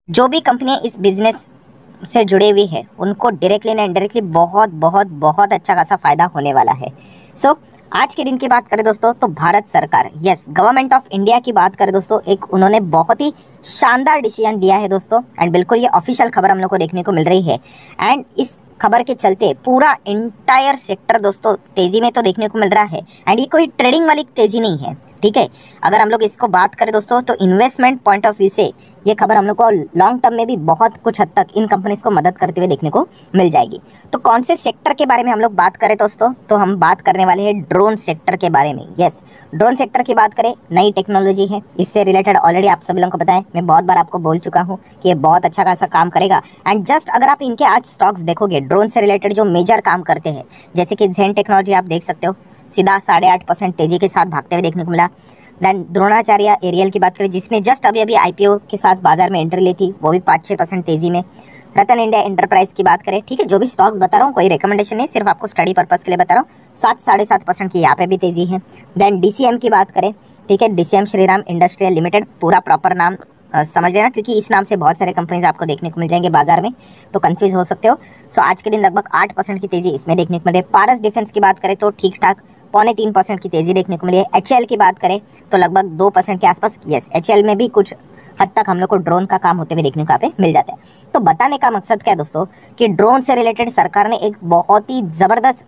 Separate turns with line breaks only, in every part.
जो भी कंपनियां इस बिजनेस से जुड़े हुए हैं उनको डायरेक्टली ना इनडायरेक्टली बहुत बहुत बहुत अच्छा खासा फायदा होने वाला है। आज के दिन की बात करें दोस्तों तो भारत सरकार, यस, गवर्नमेंट ऑफ इंडिया की बात करें दोस्तों, एक उन्होंने बहुत ही शानदार डिसीजन दिया है दोस्तों। एंड बिल्कुल ये ऑफिशियल खबर हम लोग को देखने को मिल रही है। एंड इस खबर के चलते पूरा इंटायर सेक्टर दोस्तों तेजी में तो देखने को मिल रहा है। एंड ये कोई ट्रेडिंग वाली तेजी नहीं है, ठीक है। अगर हम लोग इसको बात करें दोस्तों तो इन्वेस्टमेंट पॉइंट ऑफ व्यू से ये खबर हम लोग को लॉन्ग टर्म में भी बहुत कुछ हद तक इन कंपनीज को मदद करते हुए देखने को मिल जाएगी। तो कौन से सेक्टर के बारे में हम लोग बात करें दोस्तों, तो हम बात करने वाले हैं ड्रोन सेक्टर के बारे में। यस, ड्रोन सेक्टर की बात करें, नई टेक्नोलॉजी है, इससे रिलेटेड ऑलरेडी आप सभी लोगों को पता है, मैं बहुत बार आपको बोल चुका हूँ कि ये बहुत अच्छा खासा काम करेगा। एंड जस्ट अगर आप इनके आज स्टॉक्स देखोगे ड्रोन से रिलेटेड जो मेजर काम करते हैं, जैसे कि जेन टेक्नोलॉजी आप देख सकते हो, सीधा 8.5% तेजी के साथ भागते हुए देखने को मिला। देन द्रोणाचार्य एरियल की बात करें जिसने जस्ट अभी अभी आईपीओ के साथ बाजार में एंट्री ली थी, वो भी 5-6% तेजी में। रतन इंडिया एंटरप्राइज की बात करें, ठीक है, जो भी स्टॉक्स बता रहा हूँ कोई रिकमेंडेशन नहीं, सिर्फ आपको स्टडी पर्पस के लिए बता रहा हूँ, 7-7.5% की यहाँ पे भी तेजी है। देन डीसीएम की बात करें, ठीक है, डीसीएम श्रीराम इंडस्ट्रियल लिमिटेड, पूरा प्रॉपर नाम समझ लेना क्योंकि इस नाम से बहुत सारे कंपनीज आपको देखने को मिल जाएंगे बाजार में, तो कंफ्यूज हो सकते हो। आज के दिन लगभग 8% की तेजी इसमें देखने को मिल रही है। पारस डिफेंस की बात करें तो ठीक ठाक 2.25% की तेजी देखने को मिली है। एचएल की बात करें तो लगभग 2% के आसपास। यस, एचएल में भी कुछ हद तक हम लोग को ड्रोन का काम होते हुए देखने को यहाँ पे मिल जाता है। तो बताने का मकसद क्या है दोस्तों कि ड्रोन से रिलेटेड सरकार ने एक बहुत ही ज़बरदस्त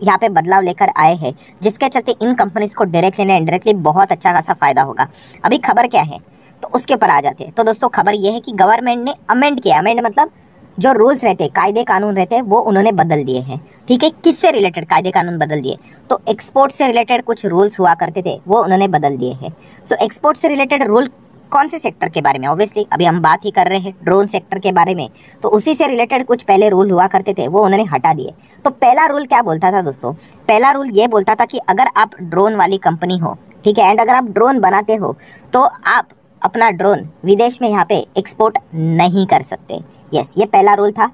यहाँ पे बदलाव लेकर आए हैं, जिसके चलते इन कंपनीज को डायरेक्टली या इनडायरेक्टली बहुत अच्छा खासा फायदा होगा। अभी खबर क्या है तो उसके ऊपर आ जाते हैं। तो दोस्तों खबर ये है कि गवर्नमेंट ने अमेंड किया, अमेंड मतलब जो रूल्स रहते हैं, कायदे कानून रहते हैं, वो उन्होंने बदल दिए हैं, ठीक है। किससे रिलेटेड कायदे कानून बदल दिए, तो एक्सपोर्ट से रिलेटेड कुछ रूल्स हुआ करते थे वो उन्होंने बदल दिए हैं। एक्सपोर्ट से रिलेटेड रूल कौन से सेक्टर के बारे में, ऑब्वियसली अभी हम बात ही कर रहे हैं ड्रोन सेक्टर के बारे में, तो उसी से रिलेटेड कुछ पहले रूल हुआ करते थे वो उन्होंने हटा दिए। तो पहला रूल क्या बोलता था दोस्तों, पहला रूल ये बोलता था कि अगर आप ड्रोन वाली कंपनी हो, ठीक है, एंड अगर आप ड्रोन बनाते हो तो आप अपना ड्रोन विदेश में यहाँ पे एक्सपोर्ट नहीं कर सकते। यस, ये पहला रूल था।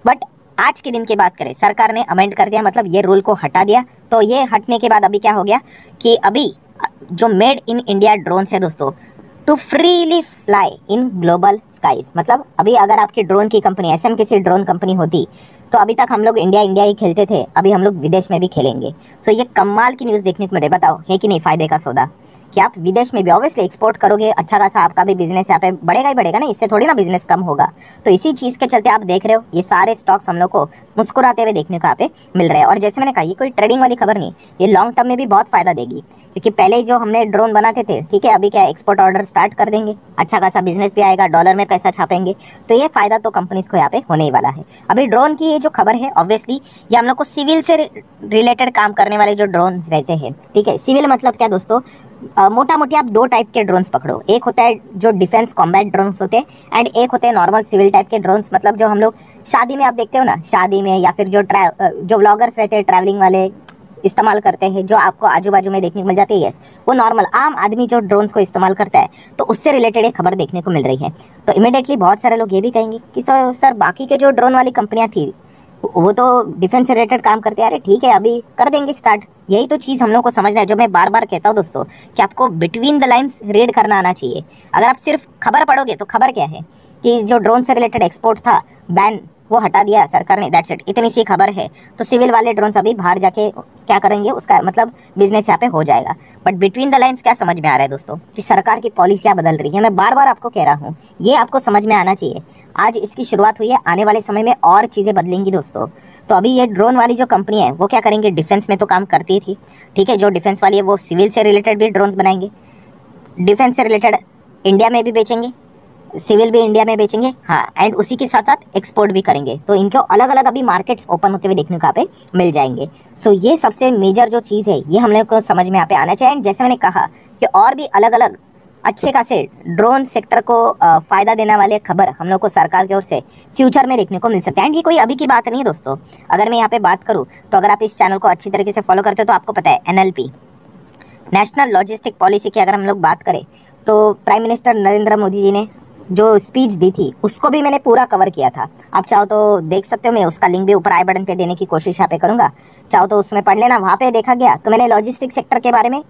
बट आज के दिन की बात करें, सरकार ने अमेंड कर दिया, मतलब ये रूल को हटा दिया। तो ये हटने के बाद अभी क्या हो गया कि अभी जो मेड इन इंडिया ड्रोन्स है दोस्तों, to freely fly in global skies, मतलब अभी अगर आपकी ड्रोन की कंपनी एसएम किसी ड्रोन कंपनी होती तो अभी तक हम लोग इंडिया इंडिया ही खेलते थे, अभी हम लोग विदेश में भी खेलेंगे। ये कमाल की न्यूज़ देखने को मिल रही है। बताओ है कि नहीं फायदे का सौदा कि आप विदेश में भी ऑब्वियसली एक्सपोर्ट करोगे, अच्छा खासा आपका भी बिजनेस यहाँ पे बढ़ेगा ही बढ़ेगा ना, इससे थोड़ी ना बिजनेस कम होगा। तो इसी चीज़ के चलते आप देख रहे हो ये सारे स्टॉक्स हम लोग को मुस्कुराते हुए देखने को यहाँ पे मिल रहे हैं। और जैसे मैंने कहा ये कोई ट्रेडिंग वाली खबर नहीं, ये लॉन्ग टर्म में भी बहुत फायदा देगी, क्योंकि पहले जो हमने ड्रोन बनाते थे, ठीक है, अभी क्या एक्सपोर्ट ऑर्डर स्टार्ट कर देंगे, अच्छा खासा बिजनेस भी आएगा, डॉलर में पैसा छापेंगे, तो ये फायदा तो कंपनीज को यहाँ पे होने ही वाला है। अभी ड्रोन की ये जो खबर है ऑब्वियसली ये हम लोग को सिविल से रिलेटेड काम करने वाले जो ड्रोन रहते हैं, ठीक है, सिविल मतलब क्या दोस्तों, मोटा मोटी आप दो टाइप के ड्रोन्स पकड़ो, एक होता है जो डिफेंस कॉम्बैट ड्रोन्स होते हैं एंड एक होते हैं नॉर्मल सिविल टाइप के ड्रोन्स, मतलब जो हम लोग शादी में आप देखते हो ना, शादी में या फिर जो व्लॉगर्स रहते हैं ट्रैवलिंग वाले इस्तेमाल करते हैं, जो आपको आजू बाजू में देखने को मिल जाते हैं। यस, वो नॉर्मल आम आदमी जो ड्रोन्स को इस्तेमाल करता है, तो उससे रिलेटेड एक खबर देखने को मिल रही है। तो इमीडिएटली बहुत सारे लोग ये भी कहेंगे कि तो सर बाकी के जो ड्रोन वाली कंपनियां थी वो तो डिफेंस से रिलेटेड काम करते हैं, अरे ठीक है अभी कर देंगे स्टार्ट। यही तो चीज़ हम लोग को समझना है, जो मैं बार बार कहता हूँ दोस्तों कि आपको बिटवीन द लाइंस रीड करना आना चाहिए। अगर आप सिर्फ खबर पढ़ोगे तो खबर क्या है कि जो ड्रोन से रिलेटेड एक्सपोर्ट था बैन वो हटा दिया सरकार ने, दैट्स इट, इतनी सी खबर है। तो सिविल वाले ड्रोन अभी बाहर जाके क्या करेंगे, उसका मतलब बिजनेस यहाँ पे हो जाएगा। बट बिटवीन द लाइंस क्या समझ में आ रहा है दोस्तों कि सरकार की पॉलिसियाँ बदल रही है। मैं बार बार आपको कह रहा हूँ ये आपको समझ में आना चाहिए। आज इसकी शुरुआत हुई है, आने वाले समय में और चीज़ें बदलेंगी दोस्तों। तो अभी ये ड्रोन वाली जो कंपनी है वो क्या करेंगे, डिफेंस में तो काम करती थी, ठीक है, जो डिफेंस वाली है वो सिविल से रिलेटेड भी ड्रोन्स बनाएंगे, डिफेंस से रिलेटेड इंडिया में भी बेचेंगे, सिविल भी इंडिया में बेचेंगे, हाँ, एंड उसी के साथ साथ एक्सपोर्ट भी करेंगे। तो इनको अलग अलग अभी मार्केट्स ओपन होते हुए देखने को यहाँ पे मिल जाएंगे। ये सबसे मेजर जो चीज़ है ये हम लोग को समझ में यहाँ पे आना चाहिए। एंड जैसे मैंने कहा कि और भी अलग अलग अच्छे खासे ड्रोन सेक्टर को फ़ायदा देने वाले खबर हम लोग को सरकार की ओर से फ्यूचर में देखने को मिल सकते हैं। एंड ये कोई अभी की बात नहीं है दोस्तों, अगर मैं यहाँ पे बात करूँ तो अगर आप इस चैनल को अच्छी तरीके से फॉलो करते हो तो आपको पता है NLP, नेशनल लॉजिस्टिक पॉलिसी की अगर हम लोग बात करें तो प्राइम मिनिस्टर नरेंद्र मोदी जी ने जो स्पीच दी थी उसको भी मैंने पूरा कवर किया था। आप चाहो तो देख सकते हो, मैं उसका लिंक भी ऊपर आई बटन पे देने की कोशिश यहाँ पे करूँगा, चाहो तो उसमें पढ़ लेना, वहाँ पे देखा गया। तो मैंने लॉजिस्टिक सेक्टर के बारे में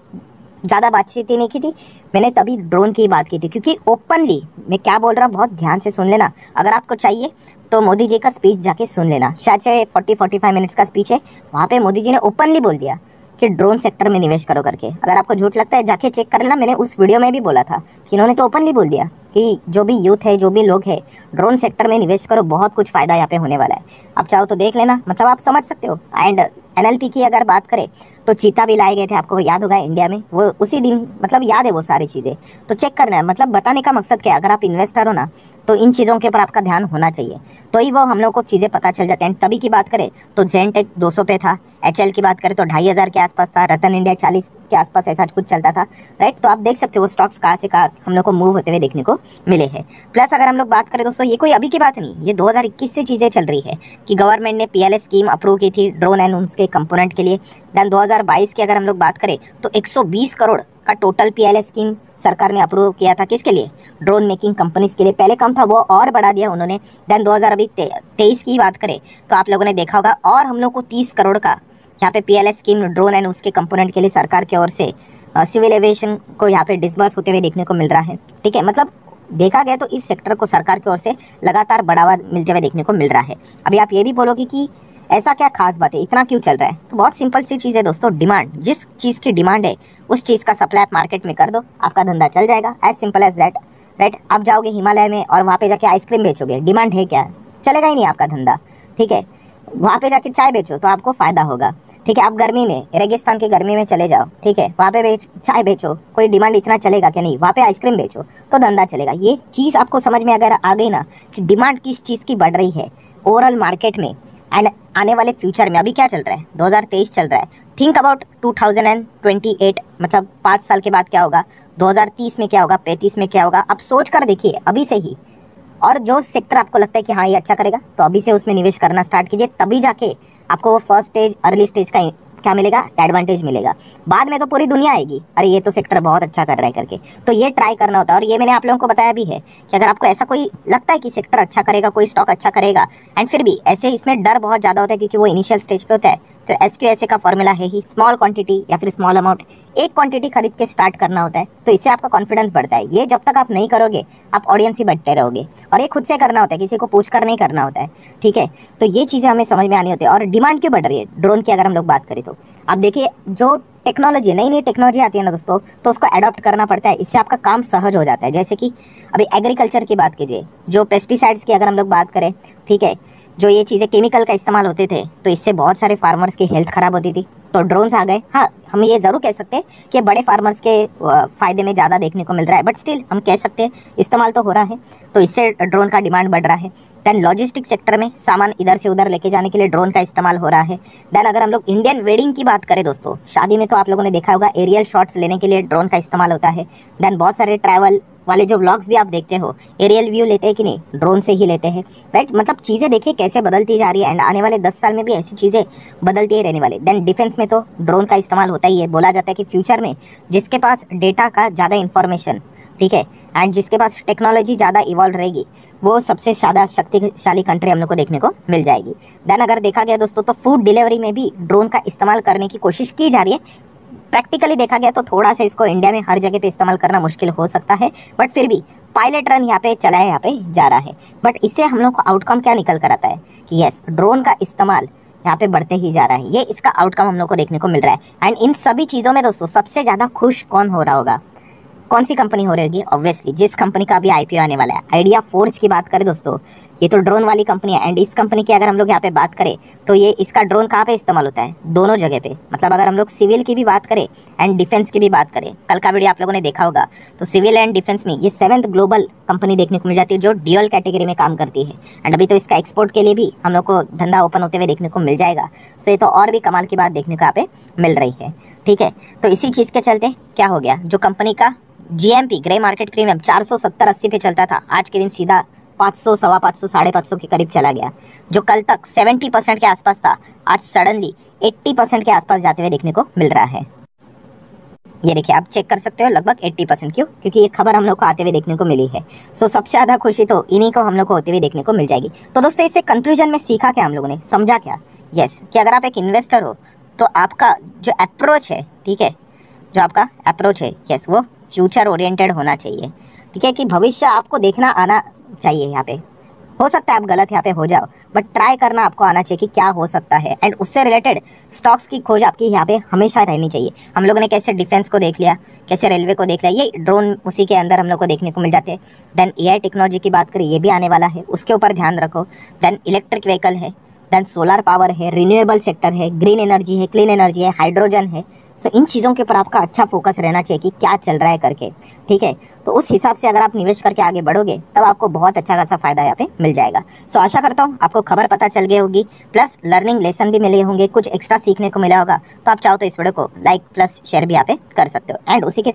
ज़्यादा बातचीत ही नहीं की थी, मैंने तभी ड्रोन की बात की थी, क्योंकि ओपनली मैं क्या बोल रहा हूँ बहुत ध्यान से सुन लेना। अगर आपको चाहिए तो मोदी जी का स्पीच जाके सुन लेना, शायद से 40-45 मिनट्स का स्पीच है। वहाँ पे मोदी जी ने ओपनली बोल दिया कि ड्रोन सेक्टर में निवेश करो करके। अगर आपको झूठ लगता है जाके चेक कर लेना, मैंने उस वीडियो में भी बोला था कि इन्होंने तो ओपनली बोल दिया कि जो भी यूथ है, जो भी लोग है, ड्रोन सेक्टर में निवेश करो, बहुत कुछ फ़ायदा यहाँ पे होने वाला है। आप चाहो तो देख लेना, मतलब आप समझ सकते हो। एंड NLP की अगर बात करें तो चीता भी लाए गए थे, आपको याद होगा इंडिया में, वो उसी दिन, मतलब याद है वो सारी चीज़ें, तो चेक करना है। मतलब बताने का मकसद क्या है, अगर आप इन्वेस्टर हो ना तो इन चीज़ों के ऊपर आपका ध्यान होना चाहिए, तो ही वो हम लोग को चीज़ें पता चल जाती हैं। तभी की बात करें तो जेनटेक 200 पे था, HL की बात करें तो 2500 के आसपास था, रतन इंडिया 40 के आसपास ऐसा कुछ चलता था, राइट। तो आप देख सकते हो वो स्टॉक्स कहाँ से कहाँ हम लोग को मूव होते हुए देखने को मिले हैं। प्लस अगर हम लोग बात करें दोस्तों, ये कोई अभी की बात नहीं, ये 2021 से चीज़ें चल रही है कि गवर्नमेंट ने PLS स्कीम अप्रूव की थी ड्रोन एंड उसके कंपोनेंट के लिए। देन 2022 की अगर हम लोग बात करें तो 120 करोड़ का टोटल PLS स्कीम सरकार ने अप्रूव किया था, किसके लिए, ड्रोन मेकिंग कंपनीज के लिए। पहले कम था, वो और बढ़ा दिया उन्होंने। देन 2023 की बात करें तो आप लोगों ने देखा होगा, और हम लोग को 30 करोड़ का यहाँ पे PLS स्कीम ड्रोन एंड उसके कंपोनेंट के लिए सरकार की ओर से सिविल एविएशन को यहाँ पे डिसबर्स होते हुए देखने को मिल रहा है, ठीक है। मतलब देखा गया तो इस सेक्टर को सरकार की ओर से लगातार बढ़ावा मिलते हुए देखने को मिल रहा है। अभी आप ये भी बोलोगे कि ऐसा क्या खास बात है, इतना क्यों चल रहा है, तो बहुत सिंपल सी चीज़ है दोस्तों, डिमांड। जिस चीज़ की डिमांड है उस चीज़ का सप्लाई आप मार्केट में कर दो, आपका धंधा चल जाएगा, as simple as that, right. आप जाओगे हिमालय में और वहाँ पे जाके आइसक्रीम बेचोगे, डिमांड है क्या, चलेगा ही नहीं आपका धंधा, ठीक है। वहाँ पे जाके चाय बेचो तो आपको फ़ायदा होगा, ठीक है। आप गर्मी में, रेगिस्तान की गर्मी में चले जाओ, ठीक है, वहाँ पे चाय बेचो, कोई डिमांड इतना चलेगा क्या, नहीं। वहाँ पे आइसक्रीम बेचो तो धंधा चलेगा। ये चीज़ आपको समझ में अगर आ गई ना कि डिमांड किस चीज़ की बढ़ रही है ओवरऑल मार्केट में, एंड आने वाले फ्यूचर में, अभी क्या चल रहा है, 2023 चल रहा है, थिंक अबाउट 2028, मतलब 5 साल के बाद क्या होगा, 2030 में क्या होगा, 35 में क्या होगा, आप सोच कर देखिए अभी से ही। और जो सेक्टर आपको लगता है कि हाँ ये अच्छा करेगा, तो अभी से उसमें निवेश करना स्टार्ट कीजिए, तभी जाके आपको वो फर्स्ट स्टेज, अर्ली स्टेज का क्या मिलेगा, एडवांटेज मिलेगा। बाद में तो पूरी दुनिया आएगी, अरे ये तो सेक्टर बहुत अच्छा कर रहा है करके, तो ये ट्राई करना होता है। और ये मैंने आप लोगों को बताया भी है कि अगर आपको ऐसा कोई लगता है कि सेक्टर अच्छा करेगा, कोई स्टॉक अच्छा करेगा, एंड फिर भी ऐसे इसमें डर बहुत ज़्यादा होता है क्योंकि वो इनिशियल स्टेज पे होता है, तो SQSA का फॉर्मूला है ही, स्मॉल क्वांटिटी या फिर स्मॉल अमाउंट, एक क्वांटिटी खरीद के स्टार्ट करना होता है, तो इससे आपका कॉन्फिडेंस बढ़ता है। ये जब तक आप नहीं करोगे आप ऑडियंस ही बैठते रहोगे, और ये खुद से करना होता है, किसी को पूछ कर नहीं करना होता है, ठीक है। तो ये चीज़ें हमें समझ में आनी होती है। और डिमांड क्यों बढ़ रही है ड्रोन की अगर हम लोग बात करें तो आप देखिए, जो टेक्नोलॉजी, नई नई टेक्नोलॉजी आती है ना दोस्तों, तो उसको अडॉप्ट करना पड़ता है, इससे आपका काम सहज हो जाता है। जैसे कि अभी एग्रीकल्चर की बात कीजिए, जो पेस्टिसाइड्स की अगर हम लोग बात करें, ठीक है, जो ये चीज़ें केमिकल का इस्तेमाल होते थे, तो इससे बहुत सारे फार्मर्स की हेल्थ ख़राब होती थी, तो ड्रोन्स आ गए। हाँ, हम ये ज़रूर कह सकते हैं कि बड़े फार्मर्स के फ़ायदे में ज़्यादा देखने को मिल रहा है, बट स्टिल हम कह सकते हैं इस्तेमाल तो हो रहा है, तो इससे ड्रोन का डिमांड बढ़ रहा है। देन लॉजिस्टिक सेक्टर में सामान इधर से उधर लेके जाने के लिए ड्रोन का इस्तेमाल हो रहा है। देन अगर हम लोग इंडियन वेडिंग की बात करें दोस्तों, शादी में तो आप लोगों ने देखा होगा एरियल शॉट्स लेने के लिए ड्रोन का इस्तेमाल होता है। देन बहुत सारे ट्रैवल वाले जो व्लॉग्स भी आप देखते हो, एरियल व्यू लेते हैं कि नहीं, ड्रोन से ही लेते हैं, राइट। मतलब चीज़ें देखिए कैसे बदलती जा रही है, एंड आने वाले 10 साल में भी ऐसी चीज़ें बदलती ही रहने वाली। देन डिफेंस में तो ड्रोन का इस्तेमाल होता ही है। बोला जाता है कि फ्यूचर में जिसके पास डेटा का ज़्यादा इन्फॉर्मेशन, ठीक है, एंड जिसके पास टेक्नोलॉजी ज़्यादा इवॉल्व रहेगी, वो सबसे ज़्यादा शक्तिशाली कंट्री हम लोग को देखने को मिल जाएगी। देन अगर देखा गया दोस्तों तो फूड डिलीवरी में भी ड्रोन का इस्तेमाल करने की कोशिश की जा रही है। प्रैक्टिकली देखा गया तो थोड़ा सा इसको इंडिया में हर जगह पे इस्तेमाल करना मुश्किल हो सकता है, बट फिर भी पायलट रन यहाँ पे चला है, यहाँ पे जा रहा है। बट इससे हम लोग को आउटकम क्या निकल कर आता है कि यस, ड्रोन का इस्तेमाल यहाँ पे बढ़ते ही जा रहा है, ये इसका आउटकम हम लोग को देखने को मिल रहा है। एंड इन सभी चीज़ों में दोस्तों सबसे ज़्यादा खुश कौन हो रहा होगा, कौन सी कंपनी हो रही होगी, ऑब्वियसली जिस कंपनी का अभी IPO आने वाला है। आइडिया फोर्ज की बात करें दोस्तों, ये तो ड्रोन वाली कंपनी है, एंड इस कंपनी की अगर हम लोग यहाँ पे बात करें तो ये इसका ड्रोन कहाँ पे इस्तेमाल होता है, दोनों जगह पे। मतलब अगर हम लोग सिविल की भी बात करें एंड डिफेंस की भी बात करें, कल का वीडियो आप लोगों ने देखा होगा, तो सिविल एंड डिफेंस में ये 7th ग्लोबल कंपनी देखने को मिल जाती है जो ड्यूअल कैटेगरी में काम करती है। एंड अभी तो इसका एक्सपोर्ट के लिए भी हम लोग को धंधा ओपन होते हुए देखने को मिल जाएगा। सो ये तो और भी कमाल की बात देखने को यहाँ पे मिल रही है, ठीक है। तो इसी चीज़ के चलते क्या हो गया, जो कंपनी का GMP ग्रे मार्केट प्रीमियम 470-80 पे चलता था, आज के दिन सीधा 500, 525, 550 के करीब चला गया। जो कल तक 70% के आसपास था, आज सडनली 80% के आसपास जाते हुए देखने को मिल रहा है। ये देखिए, आप चेक कर सकते हो, लगभग 80%। क्यों? क्योंकि ये खबर हम लोग को आते हुए देखने को मिली है। सो सबसे ज़्यादा खुशी तो इन्हीं को हम लोग को होते हुए देखने को मिल जाएगी। तो दोस्तों इससे कंक्लूजन में सीखा क्या हम लोगों ने, समझा क्या, यस, कि अगर आप एक इन्वेस्टर हो तो आपका जो अप्रोच है, ठीक है, जो आपका अप्रोच है यस वो फ्यूचर ओरिएंटेड होना चाहिए। ठीक है, कि भविष्य आपको देखना आना चाहिए। यहाँ पे हो सकता है आप गलत यहाँ पे हो जाओ, बट ट्राई करना आपको आना चाहिए कि क्या हो सकता है, एंड उससे रिलेटेड स्टॉक्स की खोज आपकी यहाँ पे हमेशा रहनी चाहिए। हम लोगों ने कैसे डिफेंस को देख लिया, कैसे रेलवे को देख लिया, ये ड्रोन उसी के अंदर हम लोग को देखने को मिल जाते हैं। देन एआई टेक्नोलॉजी की बात करें, ये भी आने वाला है, उसके ऊपर ध्यान रखो। देन इलेक्ट्रिक व्हीकल है, देन सोलर पावर है, रिन्यूएबल सेक्टर है, ग्रीन एनर्जी है, क्लीन एनर्जी है, हाइड्रोजन है। सो इन चीज़ों के ऊपर आपका अच्छा फोकस रहना चाहिए कि क्या चल रहा है करके। ठीक है, तो उस हिसाब से अगर आप निवेश करके आगे बढ़ोगे तब आपको बहुत अच्छा खासा फायदा यहाँ पे मिल जाएगा। सो आशा करता हूँ आपको खबर पता चल गई होगी, प्लस लर्निंग लेसन भी मिले होंगे, कुछ एक्स्ट्रा सीखने को मिला होगा। तो आप चाहो तो इस वीडियो को लाइक प्लस शेयर भी यहाँ पे कर सकते हो। एंड उसी के